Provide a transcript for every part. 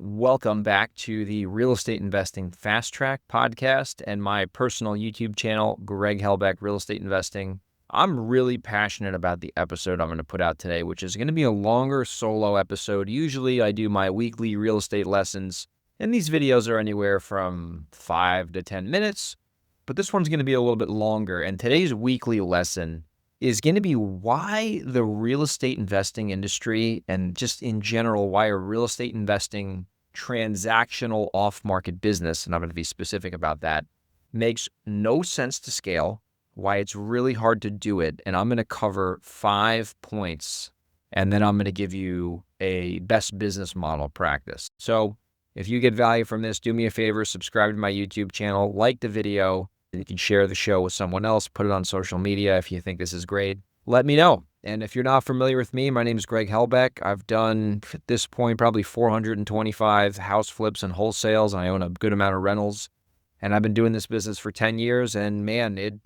Welcome back to the Real Estate Investing Fast Track podcast and my personal YouTube channel, Greg Helbeck Real Estate Investing. I'm really passionate about the episode I'm going to put out today, which is going to be a longer solo episode. Usually I do my weekly real estate lessons, and these videos are anywhere from 5 to 10 minutes, but this one's going to be a little bit longer. And today's weekly lesson is going to be why the real estate investing industry and just in general, why a real estate investing transactional off-market business, and I'm going to be specific about that, makes no sense to scale, why it's really hard to do it. And I'm going to cover 5 points, and then I'm going to give you a best business model practice. So if you get value from this, do me a favor, subscribe to my YouTube channel, like the video. You can share the show with someone else, put it on social media if you think this is great. Let me know. And if you're not familiar with me, my name is Greg Helbeck. I've done, at this point, probably 425 house flips and wholesales. I own a good amount of rentals. And I've been doing this business for 10 years. And man, it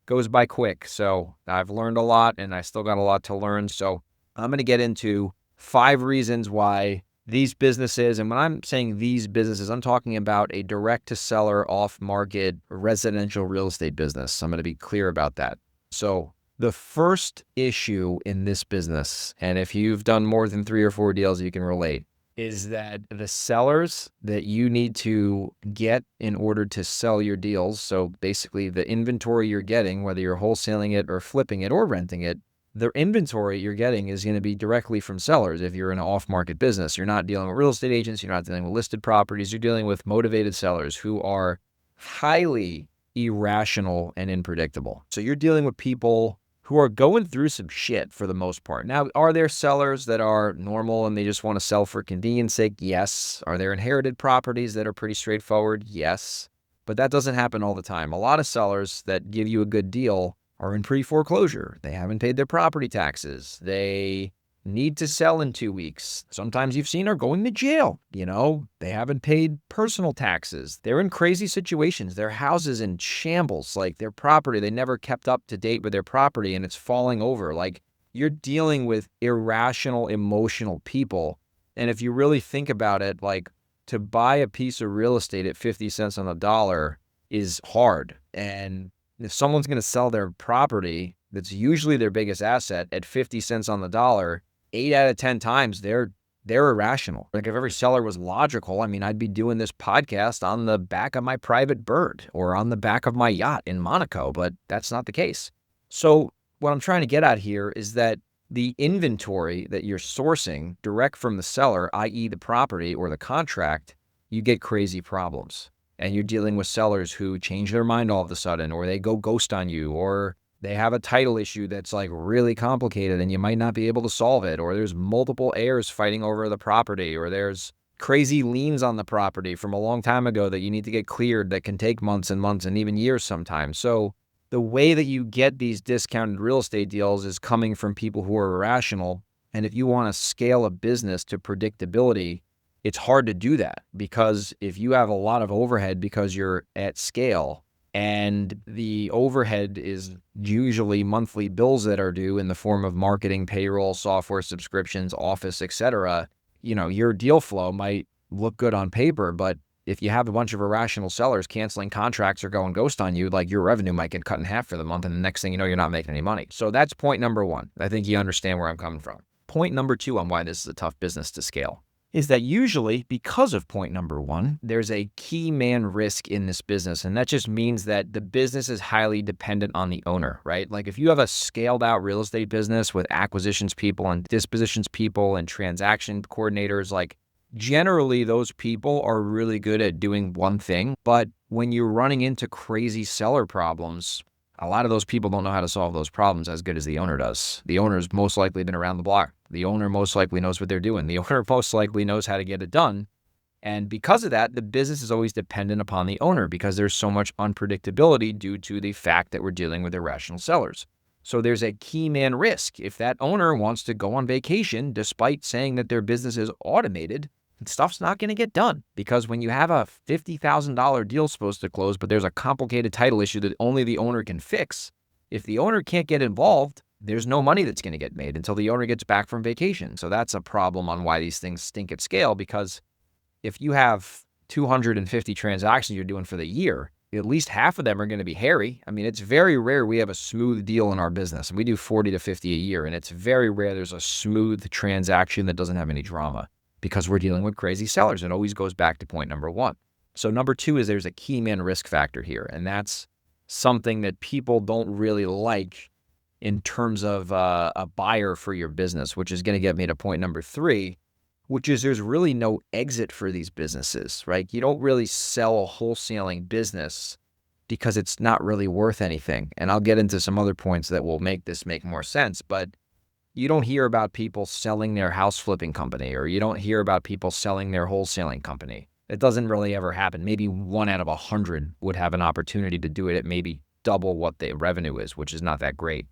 goes by quick. So I've learned a lot and I still got a lot to learn. So I'm going to get into 5 reasons why these businesses, and when I'm saying these businesses, I'm talking about a direct-to-seller, off-market, residential real estate business. I'm going to be clear about that. So the first issue in this business, and if you've done more than 3 or 4 deals, you can relate, is that the sellers that you need to get in order to sell your deals, so basically the inventory you're getting, whether you're wholesaling it or flipping it or renting it, the inventory you're getting is going to be directly from sellers. If you're in an off-market business, you're not dealing with real estate agents, you're not dealing with listed properties, you're dealing with motivated sellers who are highly irrational and unpredictable. So you're dealing with people who are going through some shit for the most part. Now, are there sellers that are normal and they just want to sell for convenience sake? Yes. Are there inherited properties that are pretty straightforward? Yes. But that doesn't happen all the time. A lot of sellers that give you a good deal are in pre-foreclosure. They haven't paid their property taxes. They need to sell in 2 weeks. Sometimes you've seen are going to jail. They haven't paid personal taxes. They're in crazy situations. Their house is in shambles. Like their property, they never kept up to date with their property and it's falling over. Like you're dealing with irrational, emotional people. And if you really think about it, like to buy a piece of real estate at 50 cents on the dollar is hard. And if someone's going to sell their property, that's usually their biggest asset, at 50 cents on the dollar, 8 out of 10 times they're irrational. Like if every seller was logical, I'd be doing this podcast on the back of my private bird or on the back of my yacht in Monaco, but that's not the case. So what I'm trying to get at here is that the inventory that you're sourcing direct from the seller, i.e. the property or the contract, you get crazy problems. And you're dealing with sellers who change their mind all of a sudden, or they go ghost on you, or they have a title issue that's like really complicated and you might not be able to solve it, or there's multiple heirs fighting over the property, or there's crazy liens on the property from a long time ago that you need to get cleared that can take months and months and even years sometimes. So the way that you get these discounted real estate deals is coming from people who are irrational. And if you want to scale a business to predictability, it's hard to do that because if you have a lot of overhead because you're at scale and the overhead is usually monthly bills that are due in the form of marketing, payroll, software subscriptions, office, etc., your deal flow might look good on paper, but if you have a bunch of irrational sellers canceling contracts or going ghost on you, like your revenue might get cut in half for the month and the next thing you know, you're not making any money. So that's point number 1. I think you understand where I'm coming from. Point number 2 on why this is a tough business to scale is that usually, because of point number 1, there's a key man risk in this business. And that just means that the business is highly dependent on the owner, right? Like if you have a scaled out real estate business with acquisitions people and dispositions people and transaction coordinators, like generally those people are really good at doing one thing. But when you're running into crazy seller problems, a lot of those people don't know how to solve those problems as good as the owner does. The owner's most likely been around the block. The owner most likely knows what they're doing. The owner most likely knows how to get it done. And because of that, the business is always dependent upon the owner because there's so much unpredictability due to the fact that we're dealing with irrational sellers. So there's a key man risk. If that owner wants to go on vacation, despite saying that their business is automated, stuff's not going to get done because when you have a $50,000 deal supposed to close, but there's a complicated title issue that only the owner can fix, if the owner can't get involved, there's no money that's going to get made until the owner gets back from vacation. So that's a problem on why these things stink at scale because if you have 250 transactions you're doing for the year, at least half of them are going to be hairy. I mean, it's very rare we have a smooth deal in our business. And we do 40 to 50 a year, and it's very rare there's a smooth transaction that doesn't have any drama because we're dealing with crazy sellers. It always goes back to point number one. So number two is there's a key man risk factor here, and that's something that people don't really like in terms of a buyer for your business, which is going to get me to point number three, which is there's really no exit for these businesses, right? You don't really sell a wholesaling business because it's not really worth anything. And I'll get into some other points that will make this make more sense, but you don't hear about people selling their house flipping company, or you don't hear about people selling their wholesaling company. It doesn't really ever happen. Maybe 1 out of 100 would have an opportunity to do it at maybe double what the revenue is, which is not that great.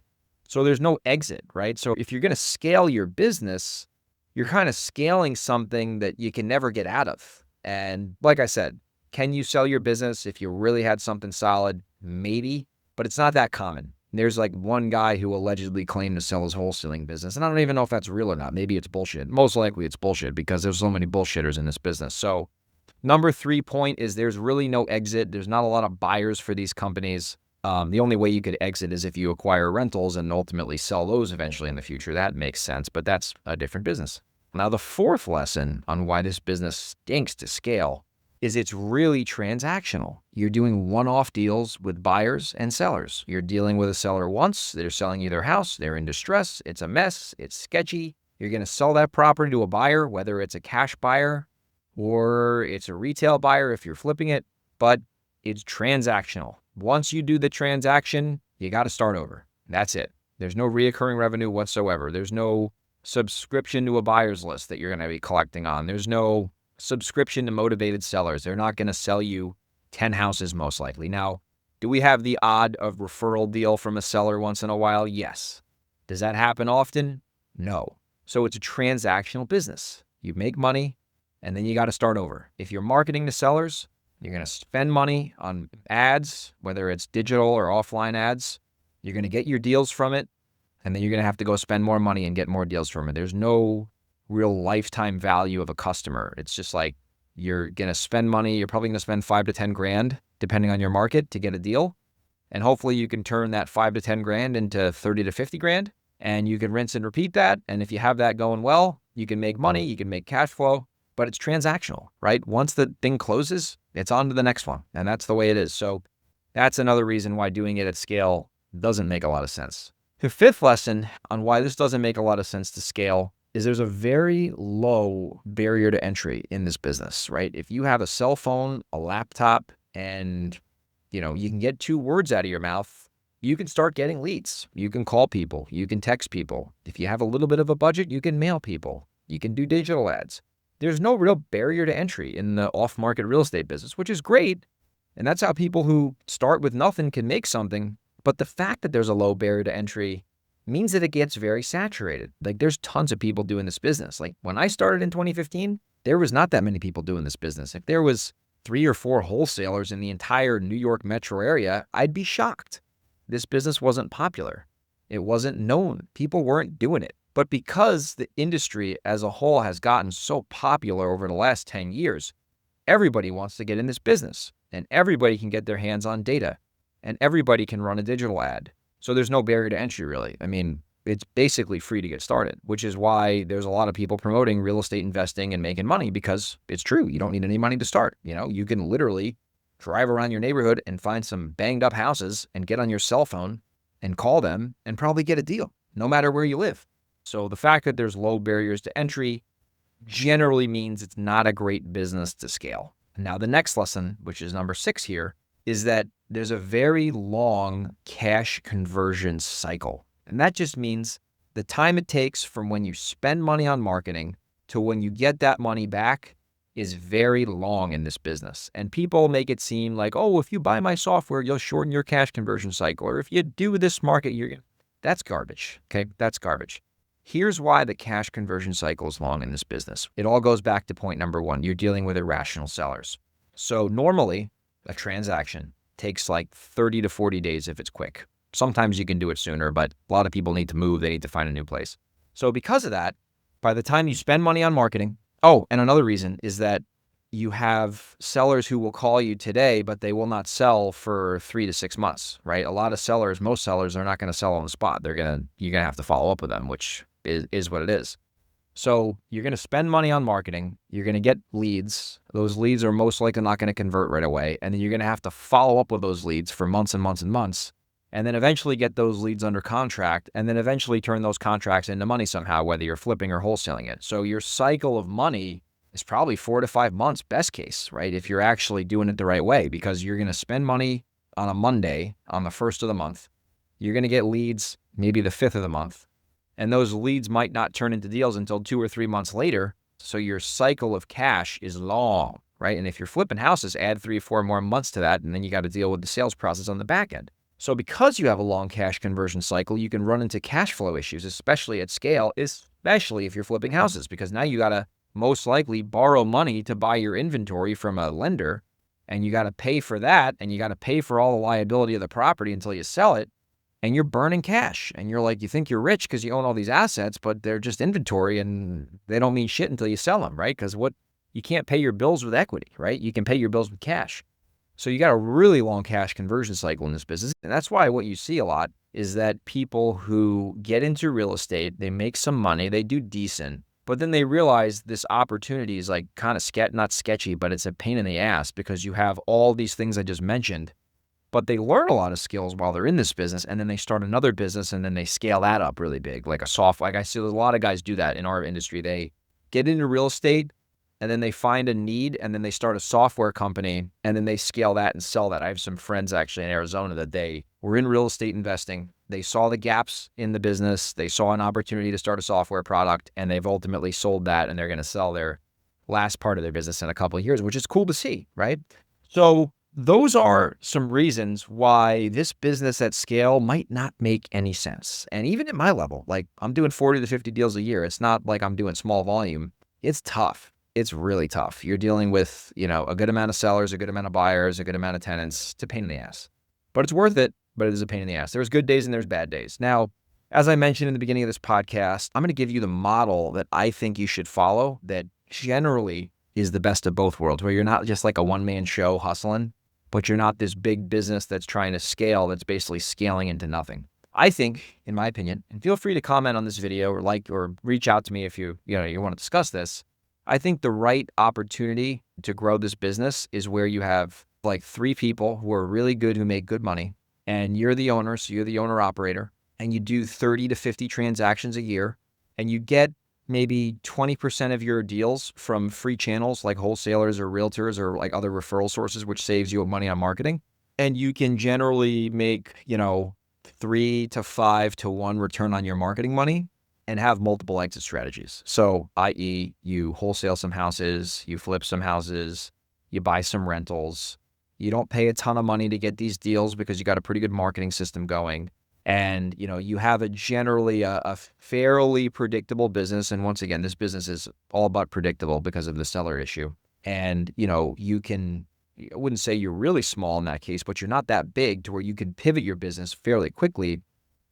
So there's no exit, right? So if you're going to scale your business, you're kind of scaling something that you can never get out of. And like I said, can you sell your business if you really had something solid? Maybe, but it's not that common. There's like one guy who allegedly claimed to sell his wholesaling business, and I don't even know if that's real or not. Maybe it's bullshit. Most likely it's bullshit because there's so many bullshitters in this business. So number 3 point is there's really no exit. There's not a lot of buyers for these companies. The only way you could exit is if you acquire rentals and ultimately sell those eventually in the future. That makes sense, but that's a different business. Now, the 4th lesson on why this business stinks to scale is it's really transactional. You're doing one-off deals with buyers and sellers. You're dealing with a seller once, they're selling you their house, they're in distress, it's a mess, it's sketchy. You're going to sell that property to a buyer, whether it's a cash buyer or it's a retail buyer if you're flipping it, but it's transactional. Once you do the transaction, you got to start over. That's it. There's no reoccurring revenue whatsoever. There's no subscription to a buyer's list that you're going to be collecting on. There's no subscription to motivated sellers. They're not going to sell you 10 houses most likely. Now, do we have the odd of referral deal from a seller once in a while? Yes. Does that happen often? No. So it's a transactional business. You make money and then you got to start over. If you're marketing to sellers, you're going to spend money on ads, whether it's digital or offline ads. You're going to get your deals from it, and then you're going to have to go spend more money and get more deals from it. There's no real lifetime value of a customer. It's just like you're going to spend money. You're probably going to spend 5 to 10 grand, depending on your market, to get a deal. And hopefully you can turn that 5 to 10 grand into 30 to 50 grand, and you can rinse and repeat that. And if you have that going well, you can make money, you can make cash flow. But it's transactional, right? Once the thing closes, it's on to the next one. And that's the way it is. So that's another reason why doing it at scale doesn't make a lot of sense. The 5th lesson on why this doesn't make a lot of sense to scale is there's a very low barrier to entry in this business, right? If you have a cell phone, a laptop, and you can get 2 words out of your mouth, you can start getting leads. You can call people, you can text people. If you have a little bit of a budget, you can mail people. You can do digital ads. There's no real barrier to entry in the off-market real estate business, which is great. And that's how people who start with nothing can make something. But the fact that there's a low barrier to entry means that it gets very saturated. Like there's tons of people doing this business. Like when I started in 2015, there was not that many people doing this business. If there was 3 or 4 wholesalers in the entire New York metro area, I'd be shocked. This business wasn't popular. It wasn't known. People weren't doing it. But because the industry as a whole has gotten so popular over the last 10 years, everybody wants to get in this business, and everybody can get their hands on data, and everybody can run a digital ad. So there's no barrier to entry, really. I mean, it's basically free to get started, which is why there's a lot of people promoting real estate investing and making money, because it's true. You don't need any money to start. You can literally drive around your neighborhood and find some banged up houses and get on your cell phone and call them and probably get a deal, no matter where you live. So the fact that there's low barriers to entry generally means it's not a great business to scale. Now, the next lesson, which is number 6 here, is that there's a very long cash conversion cycle. And that just means the time it takes from when you spend money on marketing to when you get that money back is very long in this business. And people make it seem like, oh, if you buy my software, you'll shorten your cash conversion cycle. Or if you do this market, that's garbage. Okay, that's garbage. Here's why the cash conversion cycle is long in this business. It all goes back to point number 1. You're dealing with irrational sellers. So normally a transaction takes like 30 to 40 days if it's quick. Sometimes you can do it sooner, but a lot of people need to move. They need to find a new place. So because of that, by the time you spend money on marketing, oh, and another reason is that you have sellers who will call you today, but they will not sell for 3 to 6 months, right? A lot of sellers, most sellers are not going to sell on the spot. You're going to have to follow up with them, which is what it is. So you're going to spend money on marketing. You're going to get leads. Those leads are most likely not going to convert right away. And then you're going to have to follow up with those leads for months and months and months. And then eventually get those leads under contract, and then eventually turn those contracts into money somehow, whether you're flipping or wholesaling it. So your cycle of money is probably 4 to 5 months, best case, right? If you're actually doing it the right way, because you're going to spend money on a Monday on the 1st of the month. You're going to get leads maybe the 5th of the month. And those leads might not turn into deals until 2 or 3 months later. So your cycle of cash is long, right? And if you're flipping houses, add 3 or 4 more months to that, and then you got to deal with the sales process on the back end. So because you have a long cash conversion cycle, you can run into cash flow issues, especially at scale, especially if you're flipping houses, because now you got to most likely borrow money to buy your inventory from a lender, and you got to pay for that, and you got to pay for all the liability of the property until you sell it, and you're burning cash. And you're like, you think you're rich because you own all these assets, but they're just inventory and they don't mean shit until you sell them, right? Because you can't pay your bills with equity, right? You can pay your bills with cash. So you got a really long cash conversion cycle in this business. And that's why what you see a lot is that people who get into real estate, they make some money, they do decent, but then they realize this opportunity is like kind of not sketchy, but it's a pain in the ass because you have all these things I just mentioned, but they learn a lot of skills while they're in this business, and then they start another business and then they scale that up really big, like I see a lot of guys do that in our industry. They get into real estate, and then they find a need, and then they start a software company, and then they scale that and sell that. I have some friends actually in Arizona that they were in real estate investing. They saw the gaps in the business. They saw an opportunity to start a software product, and they've ultimately sold that, and they're going to sell their last part of their business in a couple of years, which is cool to see, right? So those are some reasons why this business at scale might not make any sense. And even at my level, like I'm doing 40 to 50 deals a year. It's not like I'm doing small volume. It's tough. It's really tough. You're dealing with, a good amount of sellers, a good amount of buyers, a good amount of tenants. It's a pain in the ass, but it's worth it. But it is a pain in the ass. There's good days and there's bad days. Now, as I mentioned in the beginning of this podcast, I'm going to give you the model that I think you should follow that generally is the best of both worlds, where you're not just like a one-man show hustling, but you're not this big business that's trying to scale, that's basically scaling into nothing. I think, in my opinion, and feel free to comment on this video or reach out to me if you want to discuss this. I think the right opportunity to grow this business is where you have like 3 people who are really good, who make good money, and you're the owner, so you're the owner-operator, and you do 30 to 50 transactions a year, and you get maybe 20% of your deals from free channels like wholesalers or realtors or like other referral sources, which saves you money on marketing. And you can generally make, 3 to 5 to 1 return on your marketing money and have multiple exit strategies. So, i.e., you wholesale some houses, you flip some houses, you buy some rentals. You don't pay a ton of money to get these deals because you got a pretty good marketing system going. And, you have generally a fairly predictable business. And once again, this business is all about predictable because of the seller issue. And, I wouldn't say you're really small in that case, but you're not that big to where you can pivot your business fairly quickly.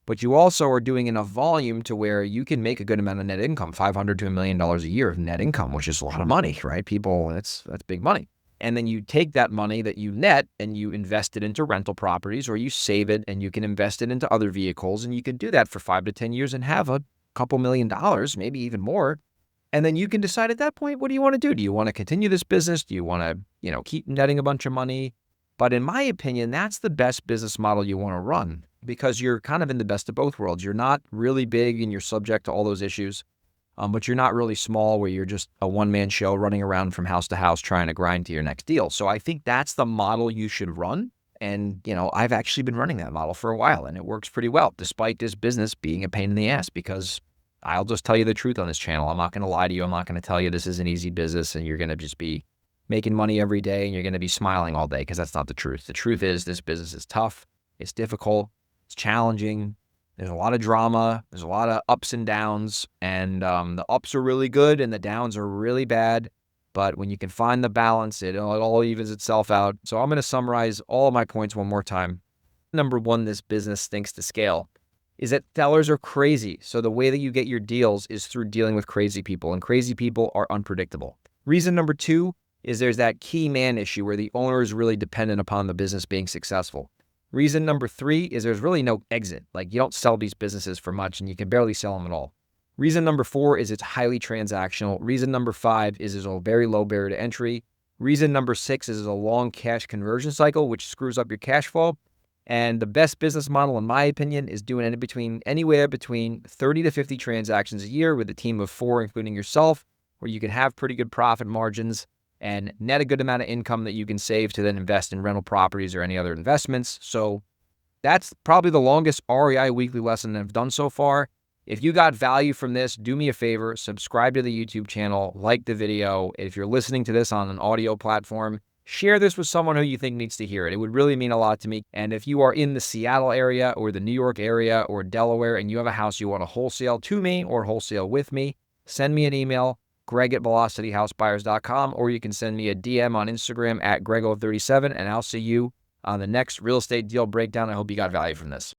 But you also are doing enough volume to where you can make a good amount of net income, $500 to $1 million a year of net income, which is a lot of money, right? People, that's big money. And then you take that money that you net and you invest it into rental properties, or you save it and you can invest it into other vehicles. And you can do that for 5 to 10 years and have a couple $1 million, maybe even more. And then you can decide at that point, what do you want to do? Do you want to continue this business? Do you want to, keep netting a bunch of money? But in my opinion, that's the best business model you want to run, because you're kind of in the best of both worlds. You're not really big and you're subject to all those issues. But you're not really small where you're just a one-man show running around from house to house trying to grind to your next deal. So I think that's the model you should run. And, I've actually been running that model for a while, and it works pretty well, despite this business being a pain in the ass, because I'll just tell you the truth on this channel. I'm not going to lie to you. I'm not going to tell you this is an easy business and you're going to just be making money every day and you're going to be smiling all day, because that's not the truth. The truth is this business is tough. It's difficult. It's challenging. There's a lot of drama. There's a lot of ups and downs, and the ups are really good and the downs are really bad. But when you can find the balance, it all evens itself out. So I'm going to summarize all of my points one more time. Number 1, this business stinks to scale, is that sellers are crazy. So the way that you get your deals is through dealing with crazy people, and crazy people are unpredictable. Reason number 2 is there's that key man issue where the owner is really dependent upon the business being successful. Reason number 3 is there's really no exit. Like, you don't sell these businesses for much and you can barely sell them at all. Reason number 4 is it's highly transactional. Reason number 5 is there's a very low barrier to entry. Reason number 6 is there's a long cash conversion cycle, which screws up your cash flow. And the best business model, in my opinion, is doing anywhere between 30 to 50 transactions a year with a team of 4, including yourself, where you can have pretty good profit margins and net a good amount of income that you can save to then invest in rental properties or any other investments. So that's probably the longest REI weekly lesson I've done so far. If you got value from this, do me a favor, subscribe to the YouTube channel, like the video. If you're listening to this on an audio platform, share this with someone who you think needs to hear it. It would really mean a lot to me. And if you are in the Seattle area or the New York area or Delaware and you have a house you want to wholesale to me or wholesale with me, send me an email, greg@velocityhousebuyers.com, or you can send me a DM on Instagram @grego37, and I'll see you on the next real estate deal breakdown. I hope you got value from this.